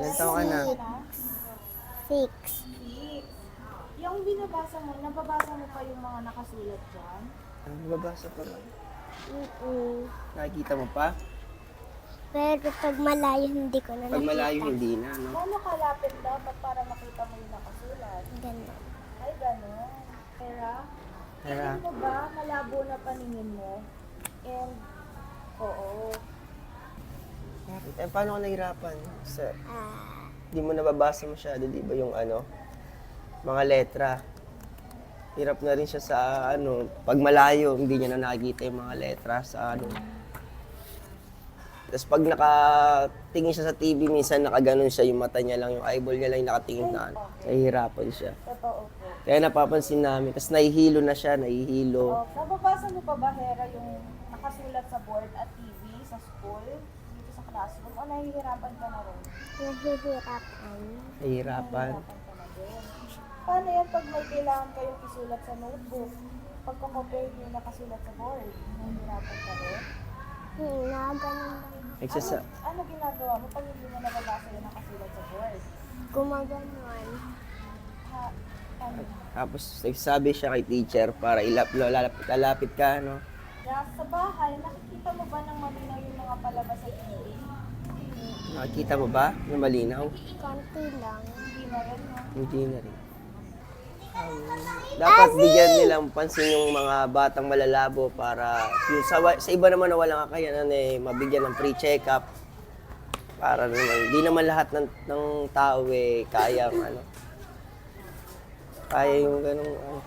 Ilan taon ka na? Six. Yung binabasa mo, nababasa mo pa yung mga nakasulat dyan? Ano babasa pa ba? Mm-mm. Nakikita mo pa? Pero pag malayo, hindi ko na Pag malayo, nakita. hindi na, no? Paano kalapit dapat para makita mo yung nakasulat? Ganun. Ay, gano'n. Hera, Hera. tingin mo ba malabo na paningin mo? And, oo. Eh, paano ka nahirapan? Sa, Ah, di mo nababasa masyado, di ba yung ano, mga letra. Hirap na rin siya sa ano, pag malayo, hindi niya na nakikita yung mga letra sa ano. Tapos pag nakatingin siya sa TV, minsan nakaganon siya, yung mata niya lang, yung eyeball niya lang yung nakatingin na ano. Nahihirapan siya. Totoo po. Kaya napapansin namin. Tapos nahihilo na siya, nahihilo. Oh, nababasa mo pa ba, Hera, yung nakasulat sa board at TV sa school, dito sa classroom, o nahihirapan ka na rin? nahihirapan. Nahihirapan. Nahihirapan ka na din. Paano yan pag may kailangan kayong isulat sa notebook? Pagko-compare yung nakasulat sa board, nahihirapan ka rin? Ganun lang. Ano ginagawa mo pag hindi mo nababasa yung nakasulat sa board? Gumaganon. Ha, ano? Tapos nagsabi siya kay teacher para lalapit ka, no? Sa bahay, nakikita mo ba ng malinaw yung mga palabas sa TV? Nakikita mo ba na malinaw? Konti lang. Hindi na rin, no? Hindi na rin. Dapat bigyan nilang pansin yung mga batang malalabo para yung sa iba naman na walang kakayanan eh, mabigyan ng free check-up. Para naman, hindi naman lahat ng tao eh, kaya yung ano. Kaya yung ganung ano.